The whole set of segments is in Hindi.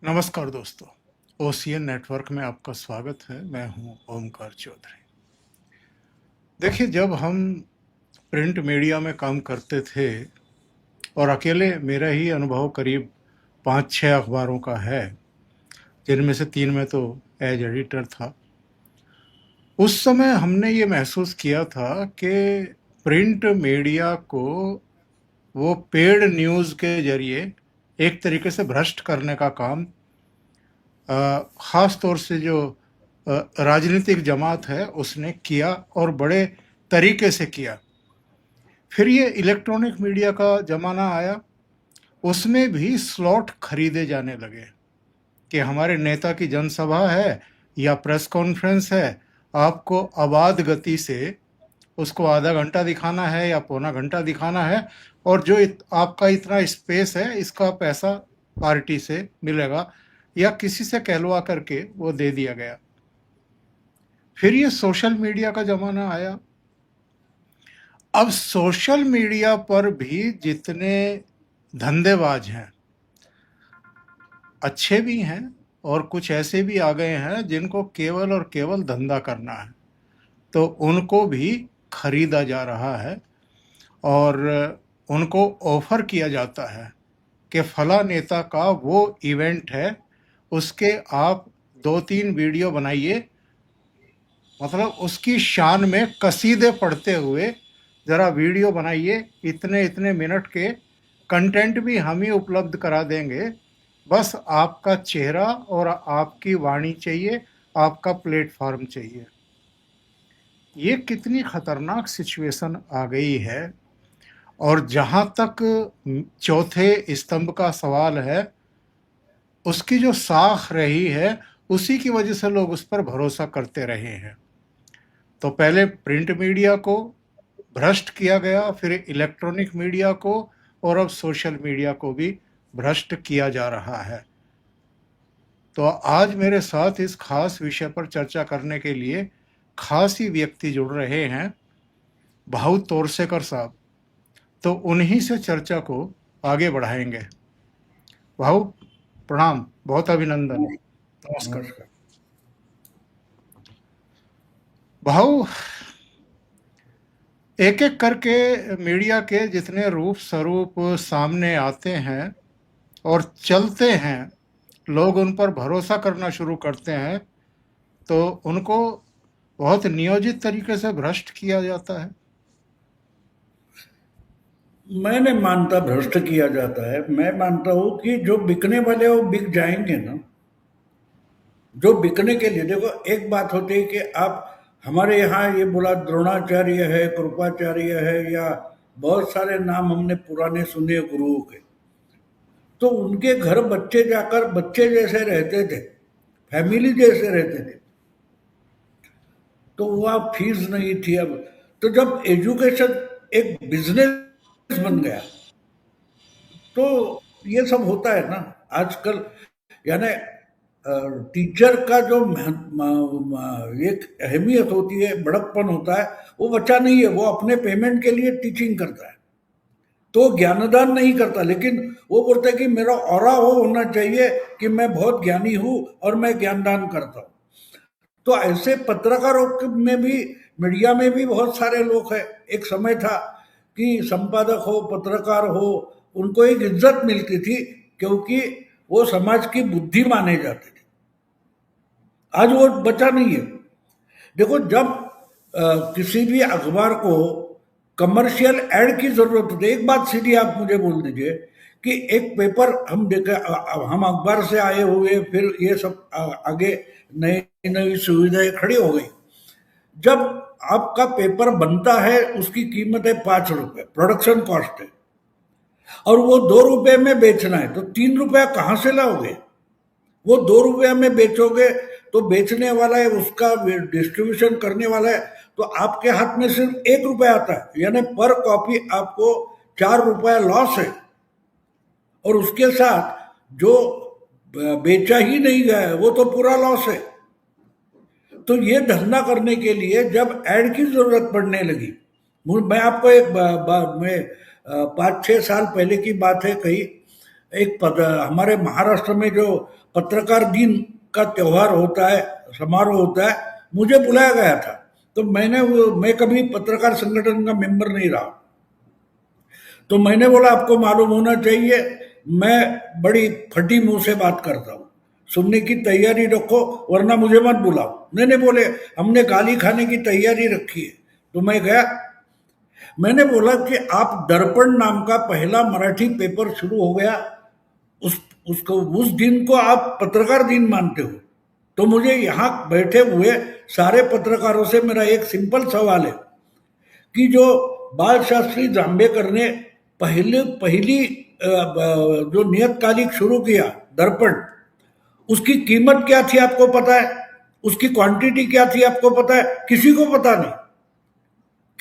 नमस्कार दोस्तों, ओसीएन नेटवर्क में आपका स्वागत है। मैं हूं ओमकार चौधरी। देखिए, जब हम प्रिंट मीडिया में काम करते थे और अकेले मेरा ही अनुभव करीब 5-6 अखबारों का है, जिनमें से 3 में तो एज एडिटर था। उस समय हमने ये महसूस किया था कि प्रिंट मीडिया को वो पेड न्यूज़ के ज़रिए एक तरीके से भ्रष्ट करने का काम ख़ास तौर से जो राजनीतिक जमात है उसने किया और बड़े तरीके से किया। फिर ये इलेक्ट्रॉनिक मीडिया का ज़माना आया, उसमें भी स्लॉट खरीदे जाने लगे कि हमारे नेता की जनसभा है या प्रेस कॉन्फ्रेंस है, आपको आबाद गति से उसको आधा घंटा दिखाना है या पौना घंटा दिखाना है, और जो आपका इतना स्पेस है इसका पैसा पार्टी से मिलेगा या किसी से कहलवा करके वो दे दिया गया। फिर ये सोशल मीडिया का ज़माना आया। अब सोशल मीडिया पर भी जितने धंधेबाज हैं, अच्छे भी हैं और कुछ ऐसे भी आ गए हैं जिनको केवल और केवल धंधा करना है, तो उनको भी खरीदा जा रहा है और उनको ऑफर किया जाता है कि फला नेता का वो इवेंट है, उसके आप 2-3 वीडियो बनाइए, मतलब उसकी शान में कसीदे पढ़ते हुए ज़रा वीडियो बनाइए, इतने इतने मिनट के कंटेंट भी हम ही उपलब्ध करा देंगे, बस आपका चेहरा और आपकी वाणी चाहिए, आपका प्लेटफॉर्म चाहिए। ये कितनी खतरनाक सिचुएशन आ गई है। और जहाँ तक चौथे स्तंभ का सवाल है, उसकी जो साख रही है उसी की वजह से लोग उस पर भरोसा करते रहे हैं। तो पहले प्रिंट मीडिया को भ्रष्ट किया गया, फिर इलेक्ट्रॉनिक मीडिया को, और अब सोशल मीडिया को भी भ्रष्ट किया जा रहा है। तो आज मेरे साथ इस खास विषय पर चर्चा करने के लिए खास ही व्यक्ति जुड़ रहे हैं, भाऊ तोरसेकर साहब। तो उन्हीं से चर्चा को आगे बढ़ाएंगे। भाऊ प्रणाम, बहुत अभिनंदन। नमस्कार नमस्कार। भाऊ। एक एक करके मीडिया के जितने रूप स्वरूप सामने आते हैं और चलते हैं, लोग उन पर भरोसा करना शुरू करते हैं, तो उनको बहुत नियोजित तरीके से भ्रष्ट किया जाता है। मैं नहीं मानता भ्रष्ट किया जाता है। मैं मानता हूं कि जो बिकने वाले वो बिक जाएंगे ना। जो बिकने के लिए देखो, एक बात होती है कि आप हमारे यहाँ ये बोला द्रोणाचार्य है, कृपाचार्य है, या बहुत सारे नाम हमने पुराने सुने गुरुओं के। तो उनके घर बच्चे जाकर बच्चे जैसे रहते थे, फैमिली जैसे रहते थे। तो वहाँ फीस नहीं थी। अब तो जब एजुकेशन एक बिजनेस बन गया, तो ये सब होता है ना आजकल। यानी टीचर का जो एक अहमियत होती है, बड़प्पन होता है, वो बच्चा नहीं है। वो अपने पेमेंट के लिए टीचिंग करता है, तो ज्ञानदान नहीं करता, लेकिन वो बोलता है कि मेरा ऑरा वो होना चाहिए कि मैं बहुत ज्ञानी हूँ और मैं ज्ञानदान करता हूँ। तो ऐसे पत्रकारों में भी, मीडिया में भी बहुत सारे लोग हैं। एक समय था कि संपादक हो, पत्रकार हो, उनको एक इज्जत मिलती थी, क्योंकि वो समाज की बुद्धि माने जाते थे। आज वो बचा नहीं है। देखो, जब किसी भी अखबार को कमर्शियल एड की जरूरत होती है, एक बात सीधी आप मुझे बोल दीजिए कि एक पेपर हम देखे, हम अखबार से आए हुए, फिर ये सब आगे नई नई सुविधाएं खड़ी हो गई। जब आपका पेपर बनता है, उसकी कीमत है 5 रुपए, प्रोडक्शन कॉस्ट है, और वो 2 रुपए में बेचना है, तो 3 रुपया कहाँ से लाओगे? वो 2 रुपया में बेचोगे तो बेचने वाला है, उसका डिस्ट्रीब्यूशन करने वाला है, तो आपके हाथ में सिर्फ 1 रुपया आता है। यानी पर कॉपी आपको 4 रुपया लॉस है। और उसके साथ जो बेचा ही नहीं गया है वो तो पूरा लॉस है। तो ये धंधा करने के लिए जब एड की जरूरत पड़ने लगी, मैं आपको एक में 5-6 साल पहले की बात है कही, हमारे महाराष्ट्र में जो पत्रकार दिन का त्योहार होता है, समारोह होता है, मुझे बुलाया गया था। तो मैं कभी पत्रकार संगठन का मेंबर नहीं रहा, तो मैंने बोला आपको मालूम होना चाहिए मैं बड़ी फटी मुंह से बात करता हूँ, सुनने की तैयारी रखो वरना मुझे मत बुलाओ। नहीं बोले हमने गाली खाने की तैयारी रखी है। तो मैं गया, मैंने बोला कि आप दर्पण नाम का पहला मराठी पेपर शुरू हो गया, उस दिन को आप पत्रकार दिन मानते हो, तो मुझे यहाँ बैठे हुए सारे पत्रकारों से मेरा एक सिंपल सवाल है कि जो बाल शास्त्री जांभेकर ने पहली जो नियतकालिक शुरू किया दर्पण, उसकी कीमत क्या थी आपको पता है? उसकी क्वांटिटी क्या थी आपको पता है? किसी को पता नहीं,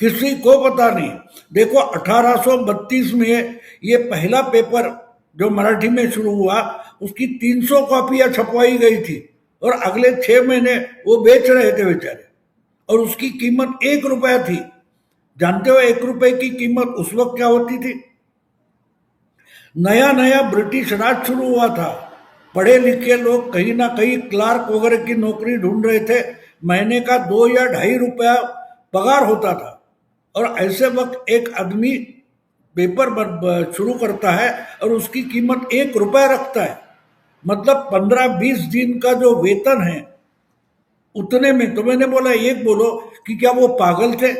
किसी को पता नहीं। देखो 1832 में ये पहला पेपर जो मराठी में शुरू हुआ, उसकी 300 कॉपियां छपवाई गई थी और अगले 6 महीने वो बेच रहे थे बेचारे, और उसकी कीमत 1 रुपया थी। जानते हो 1 रुपए की कीमत उस वक्त क्या होती थी? नया नया ब्रिटिश राज शुरू हुआ था, पढ़े लिखे लोग कहीं ना कहीं क्लार्क वगैरह की नौकरी ढूंढ रहे थे, महीने का 2 या 2.5 रुपया पगार होता था, और ऐसे वक्त एक आदमी पेपर शुरू करता है और उसकी कीमत 1 रुपया रखता है, मतलब 15-20 दिन का जो वेतन है उतने में। तो मैंने बोला एक बोलो कि क्या वो पागल थे?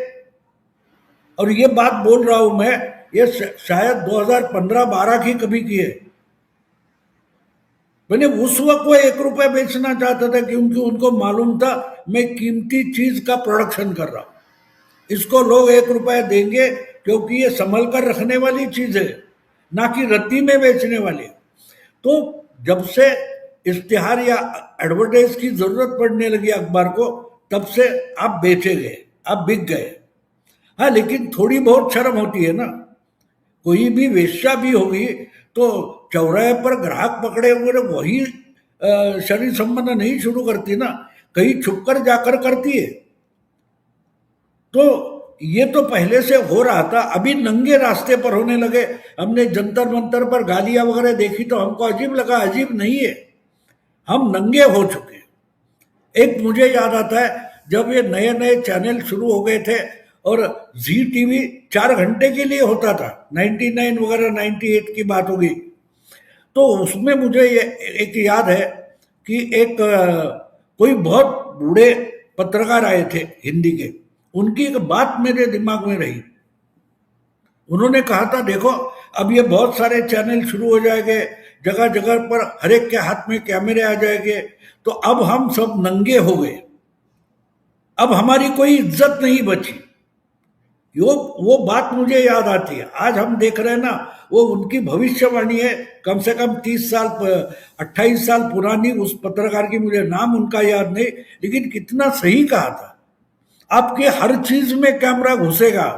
और ये बात बोल रहा हूं मैं, ये शायद 2015-12 की कभी की है। मैंने उस वक्त वो 1 रुपया बेचना चाहता था क्योंकि उनको मालूम था मैं कीमती चीज का प्रोडक्शन कर रहा हूं, इसको लोग 1 रुपया देंगे क्योंकि ये संभल कर रखने वाली चीज है, ना कि रत्ती में बेचने वाली। तो जब से इश्तिहार या एडवर्टाइज की जरूरत पड़ने लगी अखबार को, तब से आप बेचे गए, आप बिक गए। हाँ, लेकिन थोड़ी बहुत शर्म होती है ना। कोई भी वेश्या भी होगी तो चौराहे पर ग्राहक पकड़े हुए वही शरीर संबंध नहीं शुरू करती ना, कहीं छुपकर जाकर करती है। तो ये तो पहले से हो रहा था, अभी नंगे रास्ते पर होने लगे। हमने जंतर मंतर पर गालियां वगैरह देखी तो हमको अजीब लगा, अजीब नहीं है, हम नंगे हो चुके। एक मुझे याद आता है जब ये नए नए चैनल शुरू हो गए थे और जी टीवी 4 घंटे के लिए होता था, 99 वगैरह 98 की बात होगी, तो उसमें मुझे ये एक याद है कि एक कोई बहुत बूढ़े पत्रकार आए थे हिंदी के, उनकी एक बात मेरे दिमाग में रही। उन्होंने कहा था देखो अब ये बहुत सारे चैनल शुरू हो जाएंगे, जगह जगह पर हर एक के हाथ में कैमरे आ जाएंगे, तो अब हम सब नंगे हो गए, अब हमारी कोई इज्जत नहीं बची। वो बात मुझे याद आती है। आज हम देख रहे हैं ना, वो उनकी भविष्यवाणी है, कम से कम 30 साल 28 साल पुरानी, उस पत्रकार की मुझे नाम उनका याद नहीं, लेकिन कितना सही कहा था। आपके हर चीज में कैमरा घुसेगा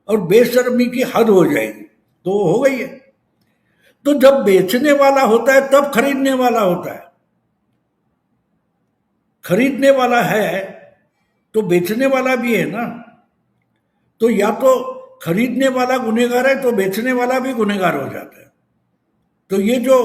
और बेशर्मी की हद हो जाएगी, तो हो गई है। तो जब बेचने वाला होता है तब खरीदने वाला होता है, खरीदने वाला है तो बेचने वाला भी है ना। तो या तो खरीदने वाला गुनहगार है तो बेचने वाला भी गुनहगार हो जाता है। तो ये जो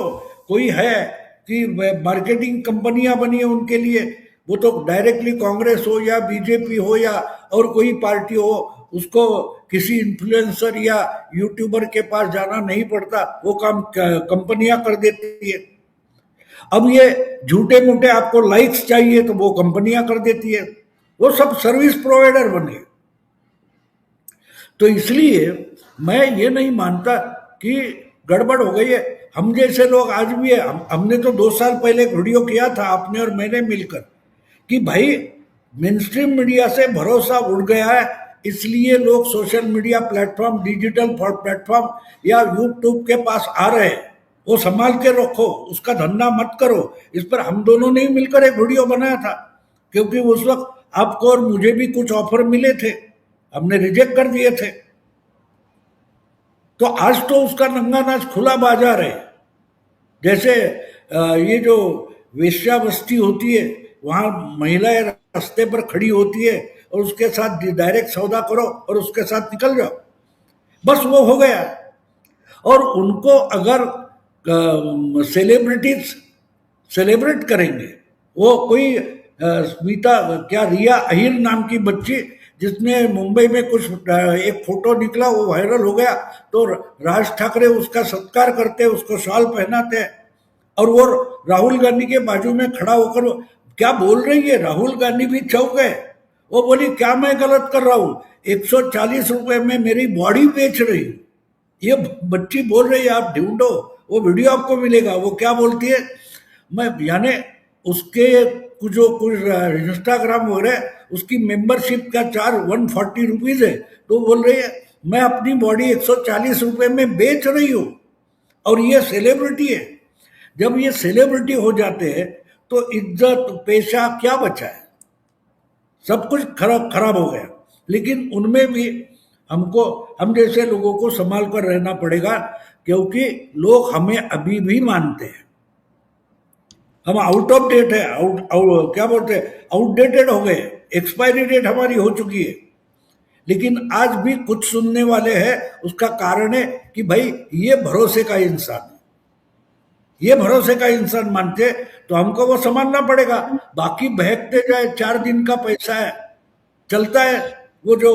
कोई है कि मार्केटिंग कंपनियां बनी है उनके लिए, वो तो डायरेक्टली कांग्रेस हो या बीजेपी हो या और कोई पार्टी हो, उसको किसी इन्फ्लुएंसर या यूट्यूबर के पास जाना नहीं पड़ता, वो काम कंपनियां कर देती है। अब ये झूठे मूठे आपको लाइक्स चाहिए तो वो कंपनियां कर देती है, वो सब सर्विस प्रोवाइडर बन गए। तो इसलिए मैं ये नहीं मानता कि गड़बड़ हो गई है। हम जैसे लोग आज भी है, हमने तो 2 साल पहले एक वीडियो किया था आपने और मैंने मिलकर कि भाई मेनस्ट्रीम मीडिया से भरोसा उड़ गया है, इसलिए लोग social media platform, digital platform या यूट्यूब के पास आ रहे हैं। वो संभाल के रखो, उसका धंधा मत करो। इस पर हम दोनों ने मिलकर एक वीडियो बनाया था, क्योंकि उस वक्त आपको और मुझे भी कुछ ऑफर मिले थे, हमने रिजेक्ट कर दिए थे। तो आज तो उसका नंगा नाच खुला बाजार है। जैसे ये जो वेश्यावस्ती होती है, वहां महिलाएं रास्ते पर खड़ी होती है और उसके साथ डायरेक्ट सौदा करो और उसके साथ निकल जाओ, बस वो हो गया। और उनको अगर सेलिब्रिटीज सेलिब्रेट करेंगे। वो कोई स्मिता क्या रिया अहिर नाम की बच्ची, जिसने मुंबई में कुछ एक फोटो निकला, वो वायरल हो गया, तो राज ठाकरे उसका सत्कार करते, उसको शॉल पहनाते हैं, और वो राहुल गांधी के बाजू में खड़ा होकर क्या बोल रही है। राहुल गांधी भी चौंक गए। वो बोली क्या मैं गलत कर रहा हूं, 140 रुपए में मेरी बॉडी बेच रही हूं। ये बच्ची बोल रही है, आप ढूंढो, वो वीडियो आपको मिलेगा। वो क्या बोलती है, मैं यानी उसके जो कुछ इंस्टाग्राम वगैरह उसकी मेंबरशिप का चार्ज 140 रुपीज है, तो बोल रही है मैं अपनी बॉडी 140 रुपए में बेच रही हूँ, और ये सेलिब्रिटी है। जब ये सेलिब्रिटी हो जाते हैं तो इज्जत पेशा क्या बचा है, सब कुछ खराब खराब हो गया। लेकिन उनमें भी हमको, हम जैसे लोगों को संभाल कर रहना पड़ेगा, क्योंकि लोग हमें अभी भी मानते हैं। हम आउट ऑफ डेट है, क्या बोलते हैं, आउटडेटेड हो गए, एक्सपायरी डेट हमारी हो चुकी है। लेकिन आज भी कुछ सुनने वाले हैं। उसका कारण है कि भाई ये भरोसे का इंसान है, ये भरोसे का इंसान मानते, तो हमको वो समझना पड़ेगा। बाकी बहकते जाए, 4 दिन का पैसा है, चलता है। वो जो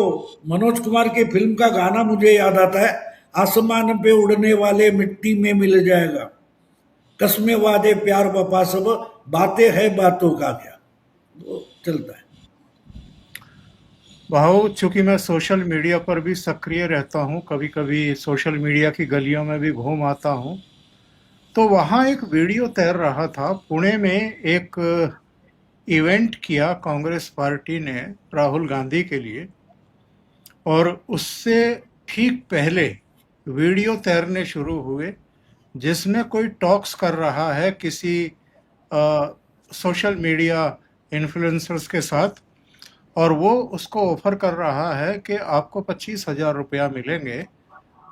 मनोज कुमार की फिल्म का गाना मुझे याद आता है, आसमान पे उड़ने वाले मिट्टी में मिल जाएगा, कसमें वादे प्यार वफा सब, बातें है बातों का क्या, वो चलता है। भाऊ, चूंकि मैं सोशल मीडिया पर भी सक्रिय रहता हूँ, कभी कभी सोशल मीडिया की गलियों में भी घूम आता हूँ, तो वहाँ एक वीडियो तैर रहा था। पुणे में एक इवेंट किया कांग्रेस पार्टी ने राहुल गांधी के लिए, और उससे ठीक पहले वीडियो तैरने शुरू हुए जिसमें कोई टॉक्स कर रहा है किसी सोशल मीडिया इन्फ्लुएंसर्स के साथ, और वो उसको ऑफर कर रहा है कि आपको 25,000 रुपया मिलेंगे,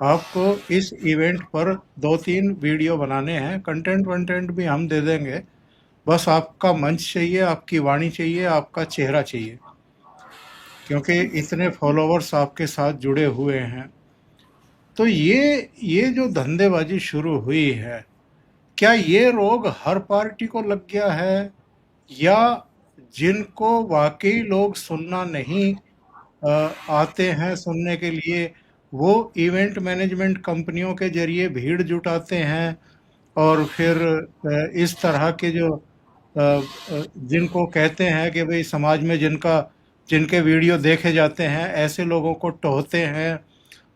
आपको इस इवेंट पर 2-3 वीडियो बनाने हैं, कंटेंट वंटेंट भी हम दे देंगे, बस आपका मंच चाहिए, आपकी वाणी चाहिए, आपका चेहरा चाहिए, क्योंकि इतने फॉलोवर्स आपके साथ जुड़े हुए हैं। तो ये जो धंधेबाजी शुरू हुई है, क्या ये रोग हर पार्टी को लग गया है, या जिनको वाकई लोग सुनना नहीं आते हैं सुनने के लिए, वो इवेंट मैनेजमेंट कंपनियों के जरिए भीड़ जुटाते हैं, और फिर इस तरह के जो जिनको कहते हैं कि भाई समाज में जिनके वीडियो देखे जाते हैं, ऐसे लोगों को टोहते हैं,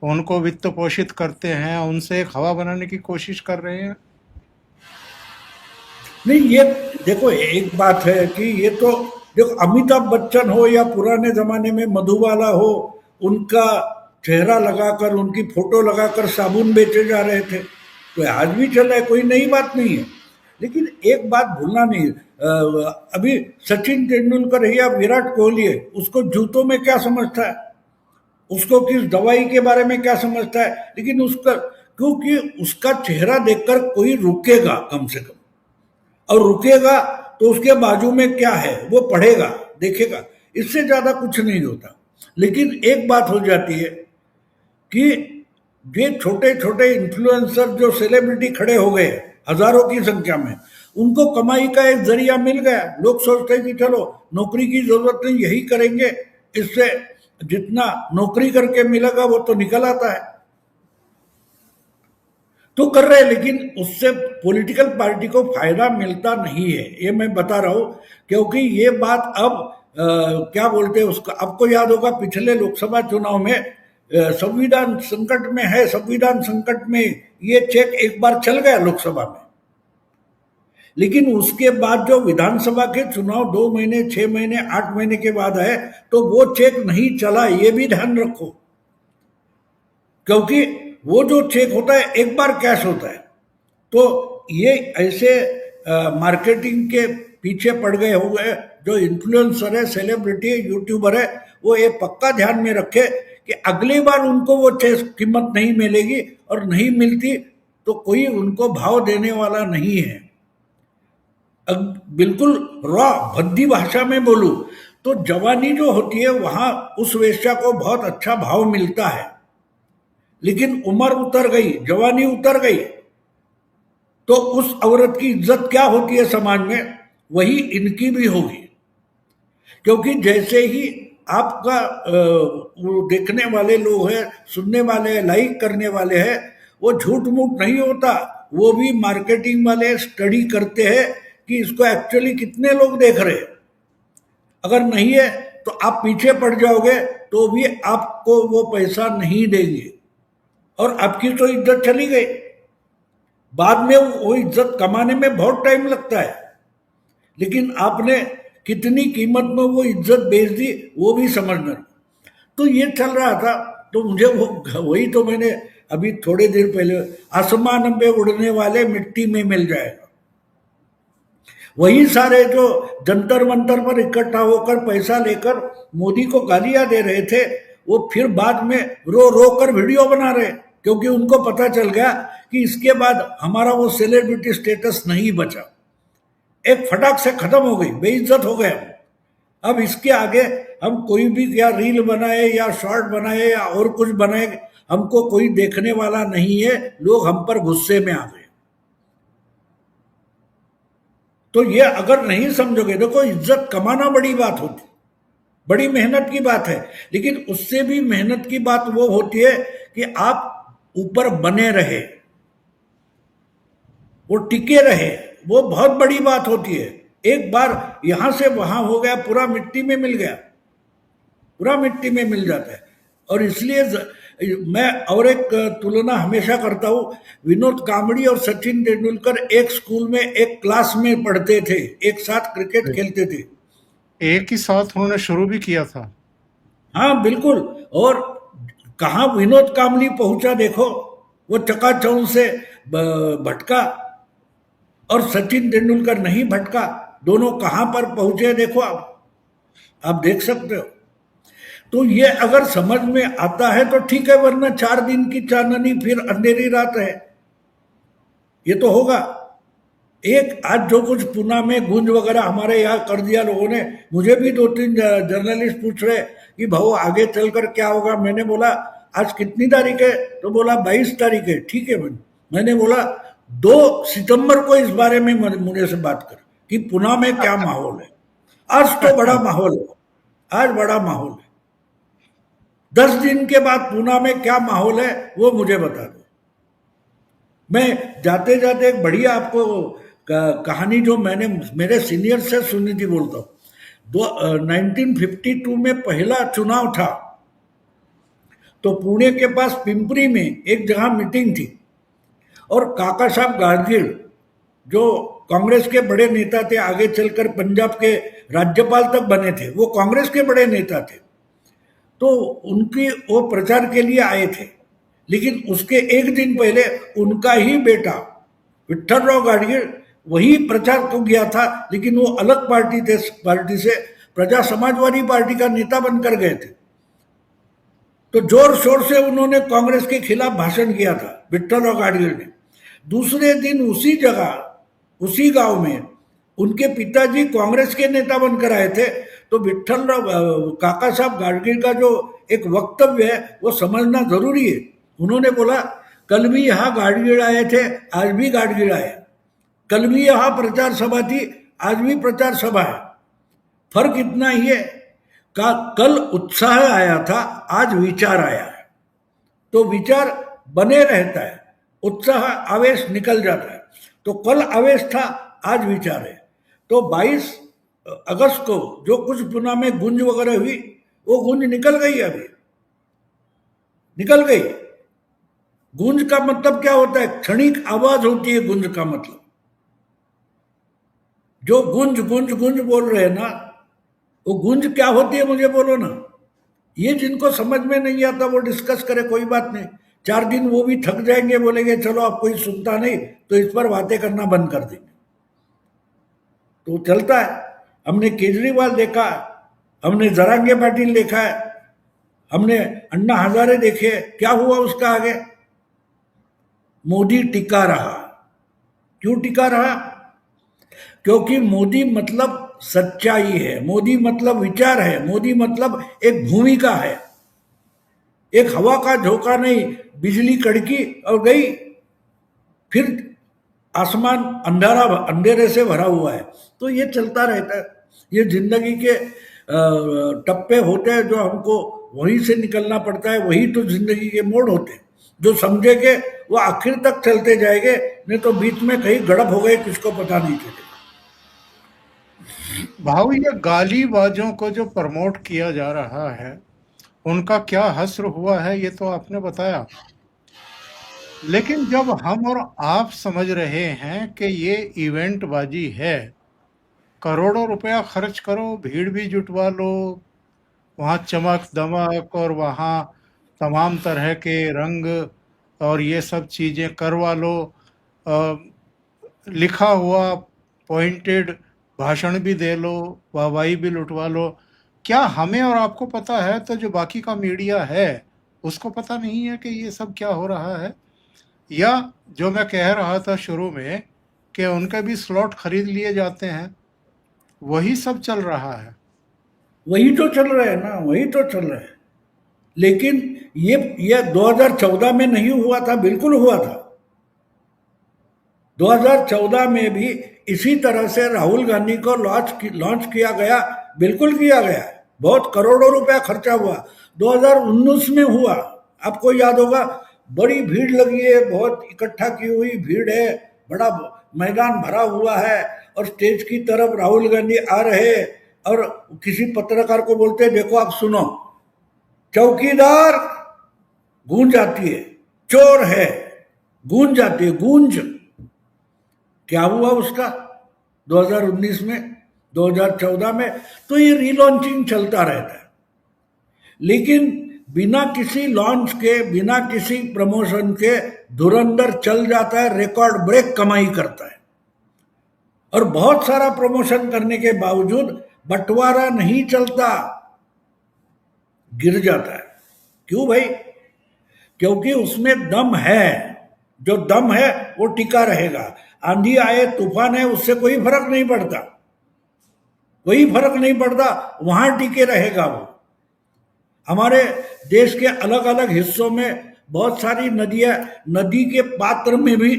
उनको वित्त पोषित करते हैं, उनसे एक हवा बनाने की कोशिश कर रहे हैं। नहीं, ये देखो एक बात है कि ये तो देखो, अमिताभ बच्चन हो या पुराने जमाने में मधुबाला हो, उनका चेहरा लगाकर, उनकी फोटो लगाकर साबुन बेचे जा रहे थे, तो आज भी चल रहा है, कोई नई बात नहीं है। लेकिन एक बात भूलना नहीं, अभी सचिन तेंदुलकर है या विराट कोहली है, उसको जूतों में क्या समझता है, उसको किस दवाई के बारे में क्या समझता है, लेकिन उसका, क्योंकि उसका चेहरा देखकर कोई रुकेगा कम से कम, और रुकेगा तो उसके बाजू में क्या है वो पढ़ेगा, देखेगा, इससे ज्यादा कुछ नहीं होता। लेकिन एक बात हो जाती है कि ये छोटे छोटे इन्फ्लुएंसर जो सेलिब्रिटी खड़े हो गए हजारों की संख्या में, उनको कमाई का एक जरिया मिल गया। लोग सोचते हैं कि चलो नौकरी की जरूरत नहीं, यही करेंगे, इससे जितना नौकरी करके मिलेगा वो तो निकल आता है, तो कर रहे हैं। लेकिन उससे पॉलिटिकल पार्टी को फायदा मिलता नहीं है, ये मैं बता रहा हूं। क्योंकि ये बात अब क्या बोलते हैं उसका, आपको याद होगा पिछले लोकसभा चुनाव में संविधान संकट में है, संविधान संकट में ये चेक एक बार चल गया लोकसभा में, लेकिन उसके बाद जो विधानसभा के चुनाव 2 महीने, 6 महीने, 8 महीने के बाद है, तो वो चेक नहीं चला, ये भी ध्यान रखो। क्योंकि वो जो चेक होता है एक बार कैश होता है, तो ये ऐसे मार्केटिंग के पीछे पड़ गए हुए जो इन्फ्लुएंसर है, सेलिब्रिटी है, यूट्यूबर है, वो ये पक्का ध्यान में रखे कि अगली बार उनको वो कीमत नहीं मिलेगी, और नहीं मिलती तो कोई उनको भाव देने वाला नहीं है। बिल्कुल रॉ भद्दी भाषा में बोलूं तो जवानी जो होती है वहां उस वेश्या को बहुत अच्छा भाव मिलता है, लेकिन उम्र उतर गई, जवानी उतर गई, तो उस औरत की इज्जत क्या होती है समाज में, वही इनकी भी होगी। क्योंकि जैसे ही आपका वो देखने वाले लोग हैं, सुनने वाले हैं, लाइक करने वाले हैं, वो झूठ मूठ नहीं होता, वो भी मार्केटिंग वाले स्टडी करते हैं कि इसको एक्चुअली कितने लोग देख रहे हैं। अगर नहीं है तो आप पीछे पड़ जाओगे, तो भी आपको वो पैसा नहीं देंगे और आपकी तो इज्जत चली गई। बाद में वो इज्जत कमाने में बहुत टाइम लगता है, लेकिन आपने कितनी कीमत में वो इज्जत बेच दी वो भी समझना। तो ये चल रहा था, तो मुझे वो वही तो मैंने अभी थोड़े देर पहले, आसमान में उड़ने वाले मिट्टी में मिल जाएगा, वही सारे जो जंतर मंतर पर इकट्ठा होकर पैसा लेकर मोदी को गालियां दे रहे थे, वो फिर बाद में रो रो कर वीडियो बना रहे, क्योंकि उनको पता चल गया कि इसके बाद हमारा वो सेलिब्रिटी स्टेटस नहीं बचा, एक फटाक से खत्म हो गई, बेइज्जत हो गए। अब इसके आगे हम कोई भी या रील बनाए या शॉर्ट बनाए या और कुछ बनाए, हमको कोई देखने वाला नहीं है, लोग हम पर गुस्से में आ गए। तो ये अगर नहीं समझोगे, देखो इज्जत कमाना बड़ी बात होती, बड़ी मेहनत की बात है, लेकिन उससे भी मेहनत की बात वो होती है कि आप ऊपर बने रहे, वो टिके रहे, वो बहुत बड़ी बात होती है। एक बार यहां से वहां हो गया, पूरा मिट्टी में मिल गया, पूरा मिट्टी में मिल जाता है। और इसलिए मैं और एक तुलना हमेशा करता हूं, विनोद कांबड़ी और सचिन तेंदुलकर एक स्कूल में एक क्लास में पढ़ते थे, एक साथ क्रिकेट खेलते थे, एक ही साथ उन्होंने शुरू भी किया था। हाँ बिल्कुल। और कहाँ विनोद कांबड़ी पहुंचा देखो, वो चकाचौंध से भटका, और सचिन तेंदुलकर नहीं भटका, दोनों कहां पर पहुंचे देखो आप देख सकते हो। तो ये अगर समझ में आता है तो ठीक है, वरना 4 दिन की चांदनी फिर अंधेरी रात है, ये तो होगा। एक आज जो कुछ पुणे में गूंज वगैरह हमारे यहाँ कर दिया लोगों ने, मुझे भी 2-3 जर्नलिस्ट पूछ रहे कि भाऊ आगे चलकर क्या होगा। मैंने बोला आज कितनी तारीख है, तो बोला 22 तारीख है। ठीक है, मैंने बोला 2 सितंबर को इस बारे में मुझे से बात कर कि पुणे में क्या माहौल है। आज तो बड़ा माहौल है, आज बड़ा माहौल है। 10 दिन के बाद पुणे में क्या माहौल है वो मुझे बता दो। मैं जाते जाते एक बढ़िया आपको कहानी जो मैंने मेरे सीनियर से सुनी थी बोलता हूँ। 1952 में पहला चुनाव था, तो पुणे के पास पिंपरी में एक जगह मीटिंग थी, और काका साहब गाडगिल जो कांग्रेस के बड़े नेता थे, आगे चलकर पंजाब के राज्यपाल तक बने थे, वो कांग्रेस के बड़े नेता थे। तो उनकी वो प्रचार के लिए आए थे, लेकिन उसके एक दिन पहले उनका ही बेटा विठ्ठलराव गाडगिल वही प्रचार को गया था, लेकिन वो अलग पार्टी से प्रजा समाजवादी पार्टी का नेता बनकर गए थे। तो जोर शोर से उन्होंने कांग्रेस के खिलाफ भाषण किया था विठ्ठलराव गाडगिल ने। दूसरे दिन उसी जगह उसी गांव में उनके पिताजी कांग्रेस के नेता बनकर आए थे। तो विठ्ठलराव काका साहब गाडगिल का जो एक वक्तव्य है वो समझना जरूरी है। उन्होंने बोला कल भी यहाँ गाडगिल आए थे, आज भी गाडगिल आए, कल भी यहाँ प्रचार सभा थी, आज भी प्रचार सभा है। फर्क इतना ही है का कल उत्साह आया था, आज विचार आया है। तो विचार बने रहता है, उत्साह आवेश निकल जाता है। तो कल आवेश था, आज विचार है। तो 22 अगस्त को जो कुछ पुणे में गूंज वगैरह हुई, वो गूंज निकल गई, अभी निकल गई। गूंज का मतलब क्या होता है? क्षणिक आवाज होती है गूंज का मतलब। जो गूंज गूंज गूंज बोल रहे हैं ना, वो गूंज क्या होती है मुझे बोलो ना। ये जिनको समझ में नहीं आता वो डिस्कस करे, कोई बात नहीं। 4 दिन वो भी थक जाएंगे, बोलेंगे चलो अब कोई सुनता नहीं तो इस पर बातें करना बंद कर देंगे। तो चलता है। हमने केजरीवाल देखा, हमने जरांगे पाटिल देखा है, हमने अन्ना हजारे देखे, क्या हुआ उसका आगे? मोदी टिका रहा। क्यों टिका रहा? क्योंकि मोदी मतलब सच्चाई है, मोदी मतलब विचार है, मोदी मतलब एक भूमिका है, एक हवा का झोंका नहीं, बिजली कड़की और गई, फिर आसमान अंधेरे से भरा हुआ है। तो ये चलता रहता है। ये जिंदगी के टप्पे होते हैं जो हमको वहीं से निकलना पड़ता है, वही तो जिंदगी के मोड़ होते हैं। जो समझेंगे वो आखिर तक चलते जाएंगे, नहीं तो बीच में कहीं गड़प हो गए किसको पता नहीं चलेगा। भाऊ, ये गालीबाजों को जो प्रमोट किया जा रहा है उनका क्या हश्र हुआ है ये तो आपने बताया, लेकिन जब हम और आप समझ रहे हैं कि ये इवेंट बाजी है, करोड़ों रुपया खर्च करो, भीड़ भी जुटवा लो, वहाँ चमक दमक और वहाँ तमाम तरह के रंग और ये सब चीज़ें करवा लो, अ, लिखा हुआ पॉइंटेड भाषण भी दे लो, वाहवाही भी लुटवा लो, क्या हमें और आपको पता है तो जो बाकी का मीडिया है उसको पता नहीं है कि ये सब क्या हो रहा है? या जो मैं कह रहा था शुरू में कि उनके भी स्लॉट खरीद लिए जाते हैं, वही सब चल रहा है। वही तो चल रहा है ना, वही तो चल रहा है। लेकिन ये 2014 में नहीं हुआ था, बिल्कुल हुआ था। 2014 में भी इसी तरह से राहुल गांधी को लॉन्च किया गया, बिल्कुल किया गया। बहुत करोड़ों रुपया खर्चा हुआ। 2019 में हुआ, आपको याद होगा, बड़ी भीड़ लगी है, बहुत इकट्ठा की हुई भीड़ है, बड़ा मैदान भरा हुआ है, और स्टेज की तरफ राहुल गांधी आ रहे हैं, और किसी पत्रकार को बोलते हैं देखो आप सुनो, चौकीदार, गूंज आती है, चोर है, गूंज आती है, गूंज। क्या हुआ उसका 2019 में, 2014 में? तो ये रीलॉन्चिंग चलता रहता है, लेकिन बिना किसी लॉन्च के, बिना किसी प्रमोशन के धुरंधर चल जाता है, रिकॉर्ड ब्रेक कमाई करता है। और बहुत सारा प्रमोशन करने के बावजूद बंटवारा नहीं चलता, गिर जाता है। क्यों भाई? क्योंकि उसमें दम है। जो दम है वो टिका रहेगा। आंधी आए, तूफान है, उससे कोई फर्क नहीं पड़ता, कोई फर्क नहीं पड़ता, वहां टिके रहेगा वो। हमारे देश के अलग अलग हिस्सों में बहुत सारी नदियां, नदी के पात्र में भी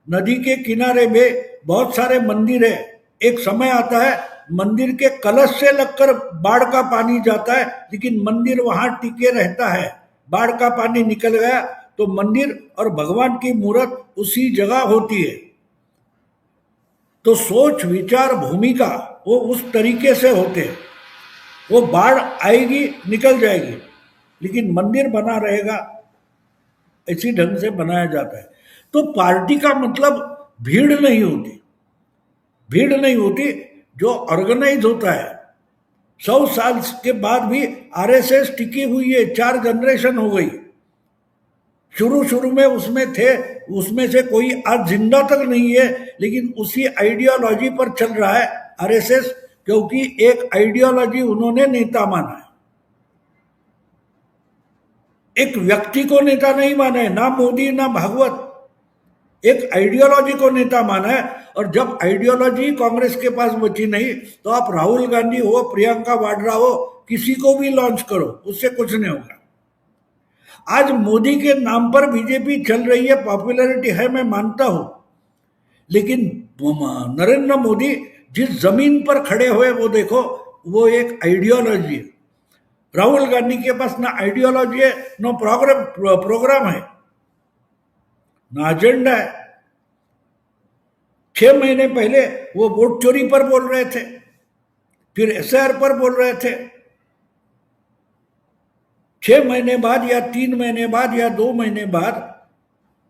नदी के किनारे में बहुत सारे मंदिर है। एक समय आता है मंदिर के कलश से लगकर बाढ़ का पानी जाता है, लेकिन मंदिर वहां टिके रहता है। बाढ़ का पानी निकल गया तो मंदिर और भगवान की मूर्त उसी जगह होती है। तो सोच विचार भूमिका वो उस तरीके से होते हैं। वो बाढ़ आएगी निकल जाएगी, लेकिन मंदिर बना रहेगा, इसी ढंग से बनाया जाता है। तो पार्टी का मतलब भीड़ नहीं होती, भीड़ नहीं होती, जो ऑर्गेनाइज होता है। 100 साल के बाद भी आरएसएस टिकी हुई है, 4 जनरेशन हो गई। शुरू शुरू में उसमें थे, उसमें से कोई आज जिंदा तक नहीं है, लेकिन उसी आइडियोलॉजी पर चल रहा है आरएसएस, क्योंकि एक आइडियोलॉजी उन्होंने नेता माना है। एक व्यक्ति को नेता नहीं माना है, ना मोदी ना भागवत, एक आइडियोलॉजी को नेता माना है। और जब आइडियोलॉजी कांग्रेस के पास बची नहीं, तो आप राहुल गांधी हो, प्रियंका वाड्रा हो, किसी को भी लॉन्च करो, उससे कुछ नहीं होगा। आज मोदी के नाम पर बीजेपी चल रही है, पॉपुलैरिटी है, मैं मानता हूं, लेकिन नरेंद्र मोदी जिस जमीन पर खड़े हुए वो देखो, वो एक आइडियोलॉजी है। राहुल गांधी के पास ना आइडियोलॉजी है, ना प्रोग्राम है, ना एजेंडा है। 6 महीने पहले वो वोट चोरी पर बोल रहे थे, फिर एसआर पर बोल रहे थे। 6 महीने बाद या 3 महीने बाद या 2 महीने बाद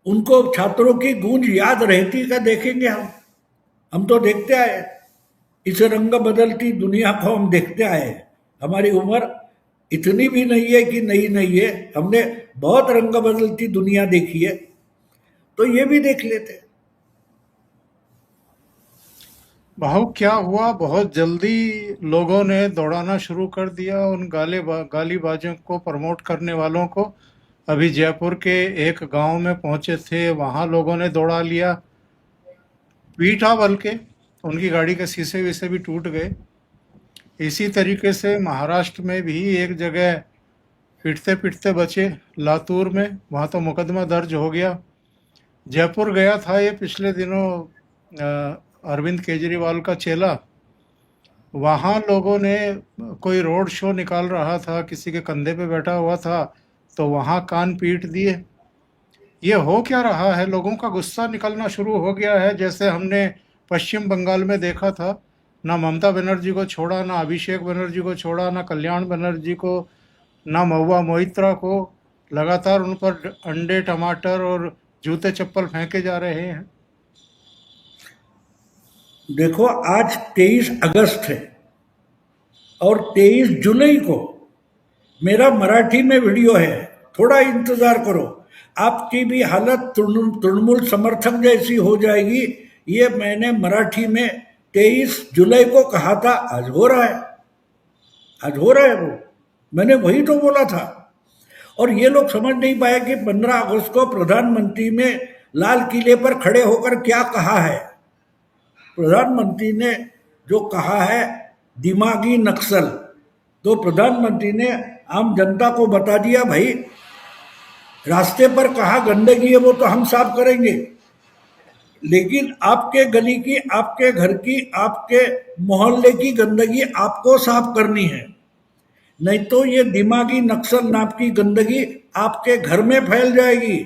उनको छात्रों की गूंज याद रहती का देखेंगे हम तो देखते आए, इस रंग बदलती दुनिया को हम देखते आए। हमारी उम्र इतनी भी नहीं है कि नहीं है, हमने बहुत रंग बदलती दुनिया देखी है, तो ये भी देख लेते। भाव क्या हुआ, बहुत जल्दी लोगों ने दौड़ाना शुरू कर दिया उन गालीबाजों को प्रमोट करने वालों को। अभी जयपुर के एक गांव में पहुंचे थे, वहां लोगों ने दौड़ा लिया, पीटा, बल्कि उनकी गाड़ी के शीशे वीसे भी टूट गए। इसी तरीके से महाराष्ट्र में भी एक जगह पिटते पिटते बचे, लातूर में, वहाँ तो मुकदमा दर्ज हो गया। जयपुर गया था ये पिछले दिनों, अरविंद केजरीवाल का चेला। वहाँ लोगों ने, कोई रोड शो निकाल रहा था, किसी के कंधे पे बैठा हुआ था, तो वहाँ कान पीट दिए। ये हो क्या रहा है? लोगों का गुस्सा निकलना शुरू हो गया है, जैसे हमने पश्चिम बंगाल में देखा था। ना ममता बनर्जी को छोड़ा, ना अभिषेक बनर्जी को छोड़ा, ना कल्याण बनर्जी को, ना महुआ मोइत्रा को। लगातार उन पर अंडे, टमाटर और जूते चप्पल फेंके जा रहे हैं। देखो, आज 23 अगस्त है और 23 जुलाई को मेरा मराठी में वीडियो है, थोड़ा इंतजार करो। आपकी भी हालत तृणमूल समर्थक जैसी हो जाएगी। ये मैंने मराठी में 23 जुलाई को कहा था, आज हो रहा है, आज हो रहा है वो। मैंने वही तो बोला था। और ये लोग समझ नहीं पाए कि 15 अगस्त को प्रधानमंत्री ने लाल किले पर खड़े होकर क्या कहा है। प्रधानमंत्री ने जो कहा है दिमागी नक्सल, तो प्रधानमंत्री ने आम जनता को बता दिया, भाई रास्ते पर कहाँ गंदगी है वो तो हम साफ करेंगे, लेकिन आपके गली की, आपके घर की, आपके मोहल्ले की गंदगी आपको साफ करनी है। नहीं तो ये दिमागी नक्सल नाम की गंदगी आपके घर में फैल जाएगी।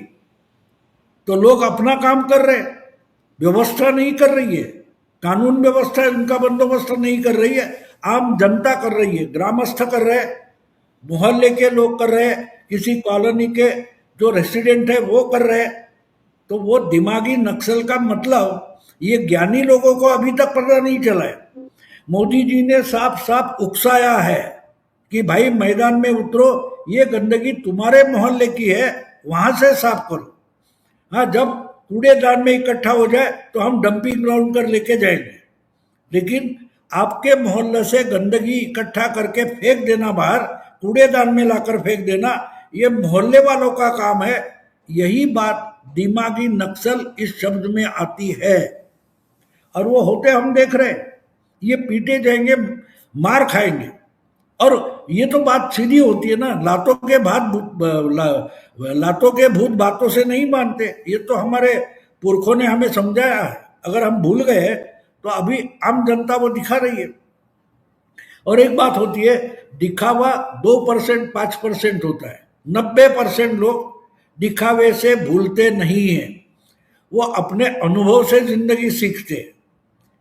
तो लोग अपना काम कर रहे, व्यवस्था नहीं कर रही है, कानून व्यवस्था इनका बंदोबस्त नहीं कर रही है, आम जनता कर रही है, ग्रामस्थ कर रहे, मोहल्ले के लोग कर रहे, किसी कॉलोनी के जो रेसिडेंट है वो कर रहे। तो वो दिमागी नक्सल का मतलब ये ज्ञानी लोगों को अभी तक पता नहीं चला है। मोदी जी ने साफ साफ उकसाया है कि भाई मैदान में उतरो, ये गंदगी तुम्हारे मोहल्ले की है, वहां से साफ करो। हाँ, जब कूड़ेदान में इकट्ठा हो जाए तो हम डंपिंग ग्राउंड कर लेके जाएंगे, लेकिन आपके मोहल्ले से गंदगी इकट्ठा करके फेंक देना बाहर, कूड़ेदान में लाकर फेंक देना, ये मोहल्ले वालों का काम है। यही बात दिमागी नक्सल इस शब्द में आती है। और वो होते हम देख रहे, ये पीटे जाएंगे, मार खाएंगे। और ये तो बात सीधी होती है ना, लातों के भूत बातों से नहीं मानते। ये तो हमारे पुरखों ने हमें समझाया है। अगर हम भूल गए तो अभी आम जनता वो दिखा रही है। और एक बात होती है, दिखावा 2% 5% होता है, 90% लोग दिखावे से भूलते नहीं है। वो अपने अनुभव से जिंदगी सीखते हैं।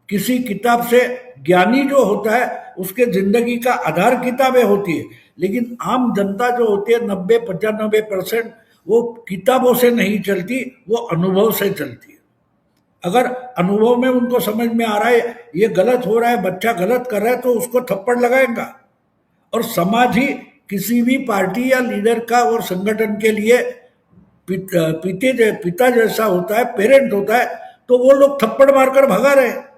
किसी किताब से ज्ञानी जो होता है उसके जिंदगी का आधार किताबें होती है, लेकिन आम जनता जो होती है 90-95%, वो किताबों से नहीं चलती, वो अनुभव से चलती है। अगर अनुभव में उनको समझ में आ रहा है ये गलत हो रहा है, बच्चा गलत कर रहा है, तो उसको थप्पड़ लगाएगा। और समाज ही किसी भी पार्टी या लीडर का और संगठन के लिए पिता जैसा होता है, पेरेंट होता है। तो वो लोग थप्पड़ मारकर भगा रहे हैं।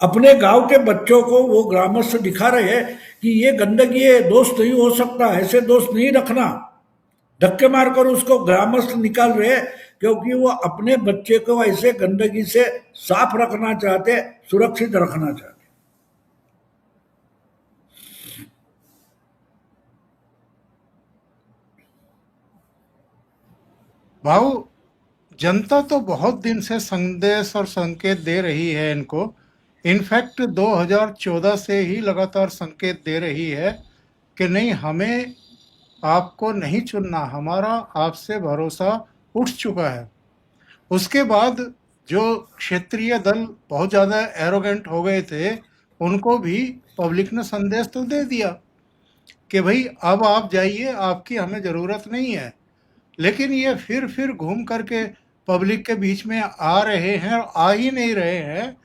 अपने गांव के बच्चों को वो ग्रामस्थ दिखा रहे हैं कि ये गंदगी है, दोस्त नहीं हो सकता, ऐसे दोस्त नहीं रखना। धक्के मारकर उसको ग्रामस्थ निकाल रहे हैं, क्योंकि वो अपने बच्चे को ऐसे गंदगी से साफ रखना चाहते, सुरक्षित रखना चाहते। भाऊ, जनता तो बहुत दिन से संदेश और संकेत दे रही है इनको। इनफैक्ट 2014 से ही लगातार संकेत दे रही है कि नहीं, हमें आपको नहीं चुनना, हमारा आपसे भरोसा उठ चुका है। उसके बाद जो क्षेत्रीय दल बहुत ज़्यादा एरोगेंट हो गए थे, उनको भी पब्लिक ने संदेश तो दे दिया कि भाई अब आप जाइए, आपकी हमें ज़रूरत नहीं है। लेकिन ये फिर घूम करके पब्लिक के बीच में आ रहे हैं, और आ ही नहीं रहे हैं,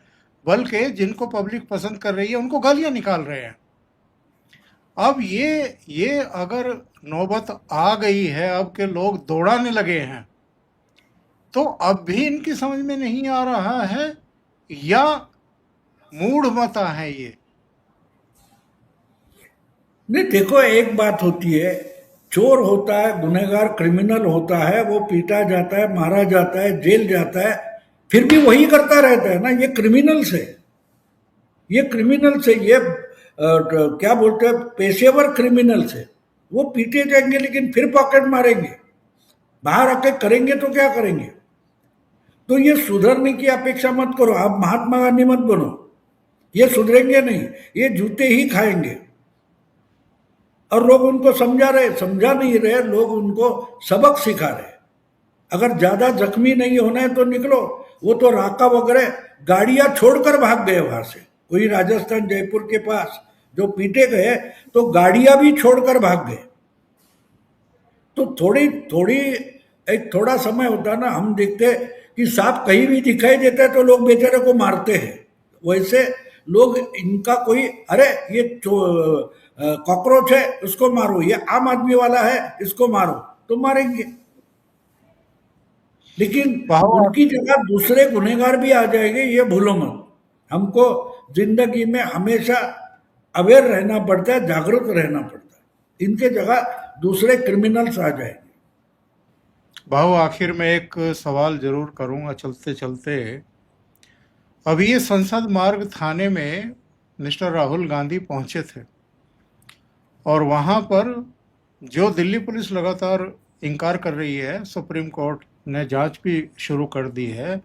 बल्कि जिनको पब्लिक पसंद कर रही है उनको गालियां निकाल रहे हैं। अब ये अगर नौबत आ गई है, अब के लोग दौड़ाने लगे हैं, तो अब भी इनकी समझ में नहीं आ रहा है या मूढ़मता है ये। नहीं, देखो, एक बात होती है, चोर होता है, गुनहगार, क्रिमिनल होता है, वो पीटा जाता है, मारा जाता है, जेल जाता है, फिर भी वही करता रहता है ना। ये क्रिमिनल से, ये क्रिमिनल से, ये क्या बोलते हैं, पेशेवर क्रिमिनल से। वो पीटे जाएंगे लेकिन फिर पॉकेट मारेंगे, बाहर आके करेंगे तो क्या करेंगे। तो ये सुधरने की अपेक्षा मत करो, आप महात्मा गांधी मत बनो, ये सुधरेंगे नहीं, ये जूते ही खाएंगे। और लोग उनको समझा नहीं रहे, लोग उनको सबक सिखा रहे। अगर ज्यादा जख्मी नहीं होना है तो निकलो। वो तो राका वगैरह गाड़ियां छोड़कर भाग गए वहां से, कोई राजस्थान जयपुर के पास जो पीटे गए तो गाड़ियां भी छोड़कर भाग गए। तो थोड़ी थोड़ी एक थोड़ा समय होता है ना, हम देखते कि सांप कहीं भी दिखाई देता है तो लोग बेचारे को मारते हैं। वैसे लोग इनका कोई, अरे ये कॉकरोच है उसको मारो, ये आम आदमी वाला है इसको मारो, तो मारेंगे। लेकिन भाव उनकी जगह दूसरे गुनहगार भी आ जाएंगे, ये भूलो मत। हमको जिंदगी में हमेशा अवेयर रहना पड़ता है, जागरूक रहना पड़ता है। इनके जगह दूसरे क्रिमिनल्स आ जाएंगे। भाव आखिर में एक सवाल जरूर करूंगा चलते चलते। अभी ये संसद मार्ग थाने में मिस्टर राहुल गांधी पहुंचे थे और वहां पर जो दिल्ली पुलिस लगातार इनकार कर रही है, सुप्रीम कोर्ट ने जांच भी शुरू कर दी है,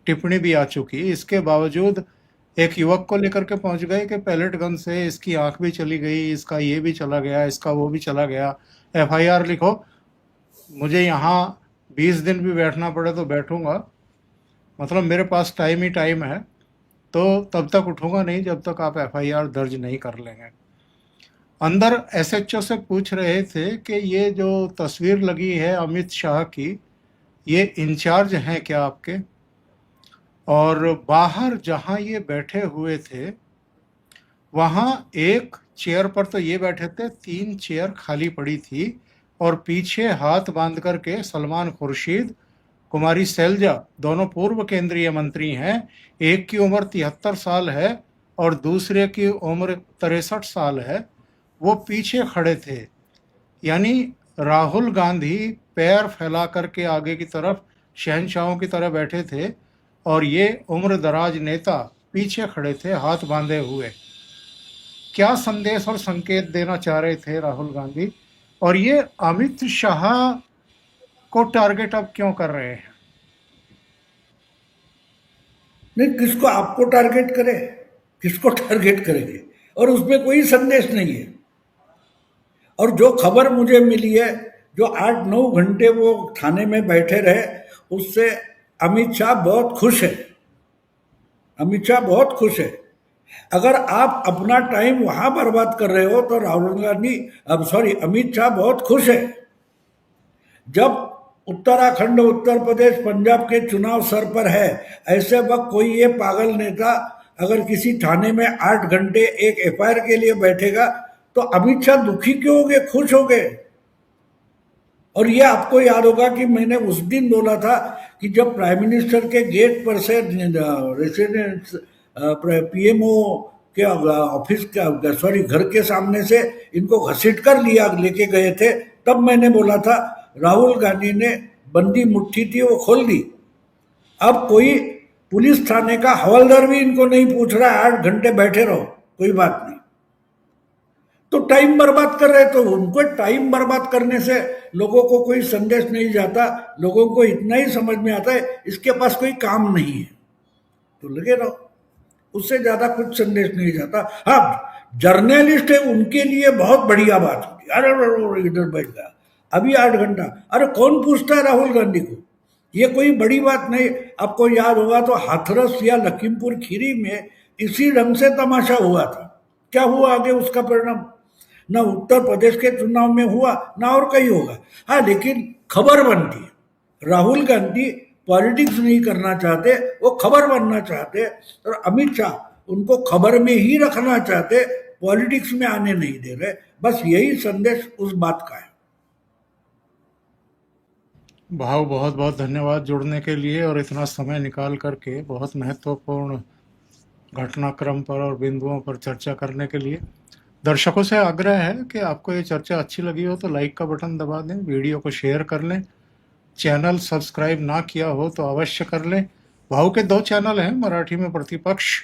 टिप्पणी भी आ चुकी, इसके बावजूद एक युवक को लेकर के पहुंच गए कि पैलेट गन से इसकी आंख भी चली गई, इसका ये भी चला गया, इसका वो भी चला गया, एफआईआर लिखो। मुझे यहाँ 20 दिन भी बैठना पड़े तो बैठूंगा, मतलब मेरे पास टाइम ही टाइम है, तो तब तक उठूंगा नहीं जब तक आप एफआईआर दर्ज नहीं कर लेंगे। अंदर एसएचओ से पूछ रहे थे कि ये जो तस्वीर लगी है अमित शाह की, ये इंचार्ज हैं क्या आपके? और बाहर जहां ये बैठे हुए थे वहां एक चेयर पर तो ये बैठे थे, 3 चेयर खाली पड़ी थी और पीछे हाथ बांध करके सलमान खुर्शीद, कुमारी सैलजा, दोनों पूर्व केंद्रीय मंत्री हैं। एक की उम्र 73 साल है और दूसरे की उम्र 63 साल है। वो पीछे खड़े थे, यानी राहुल गांधी पैर फैला करके आगे की तरफ शहंशाहों की तरह बैठे थे और ये उम्र दराज नेता पीछे खड़े थे हाथ बांधे हुए। क्या संदेश और संकेत देना चाह रहे थे राहुल गांधी? और ये अमित शाह को टारगेट अब क्यों कर रहे हैं? नहीं, किसको आपको टारगेट करे, किसको टारगेट करेंगे? और उसमें कोई संदेश नहीं है। और जो खबर मुझे मिली है, जो 8-9 घंटे वो थाने में बैठे रहे, उससे अमित शाह बहुत खुश है। अमित शाह बहुत खुश है। अगर आप अपना टाइम वहां बर्बाद कर रहे हो तो राहुल गांधी, अब सॉरी, अमित शाह बहुत खुश है। जब उत्तराखंड, उत्तर प्रदेश, पंजाब के चुनाव सर पर है, ऐसे वक्त कोई ये पागल नेता अगर किसी थाने में 8 घंटे एक एफआईआर के लिए बैठेगा तो अमित शाह दुखी क्यों हो गए, खुश हो गए? और ये आपको याद होगा कि मैंने उस दिन बोला था कि जब प्राइम मिनिस्टर के गेट पर से रेसिडेंस पीएमओ के ऑफिस का, सॉरी, घर के सामने से इनको घसीट कर लिया लेके गए थे, तब मैंने बोला था राहुल गांधी ने बंदी मुट्ठी थी वो खोल दी। अब कोई पुलिस थाने का हवलदार भी इनको नहीं पूछ रहा है, 8 घंटे बैठे रहो, कोई बात नहीं। तो टाइम बर्बाद कर रहे, तो उनको टाइम बर्बाद करने से लोगों को कोई संदेश नहीं जाता। लोगों को इतना ही समझ में आता है इसके पास कोई काम नहीं है, तो लगे रहो, उससे ज्यादा कुछ संदेश नहीं जाता। हाँ, जर्नलिस्ट है उनके लिए बहुत बढ़िया बात होती है, अरे इधर बैठ गया अभी 8 घंटा, अरे कौन पूछता है राहुल गांधी को, ये कोई बड़ी बात नहीं। आपको याद होगा तो हाथरस या लखीमपुर खीरी में इसी ढंग से तमाशा हुआ था। क्या हुआ आगे उसका परिणाम? ना उत्तर प्रदेश के चुनाव में हुआ, ना और कहीं होगा। हाँ, लेकिन खबर बनती है। राहुल गांधी पॉलिटिक्स नहीं करना चाहते, वो खबर बनना चाहते, और अमित शाह उनको खबर में ही रखना चाहते, पॉलिटिक्स में आने नहीं दे रहे। बस यही संदेश उस बात का है। भाव बहुत बहुत धन्यवाद जुड़ने के लिए और इतना समय निकाल करके बहुत महत्वपूर्ण घटनाक्रम पर और बिंदुओं पर चर्चा करने के लिए। दर्शकों से आग्रह है कि आपको ये चर्चा अच्छी लगी हो तो लाइक का बटन दबा दें, वीडियो को शेयर कर लें, चैनल सब्सक्राइब ना किया हो तो अवश्य कर लें। भाव के 2 चैनल हैं, मराठी में प्रतिपक्ष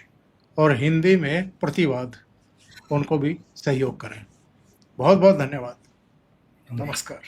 और हिंदी में प्रतिवाद, उनको भी सहयोग करें। बहुत बहुत धन्यवाद, नमस्कार।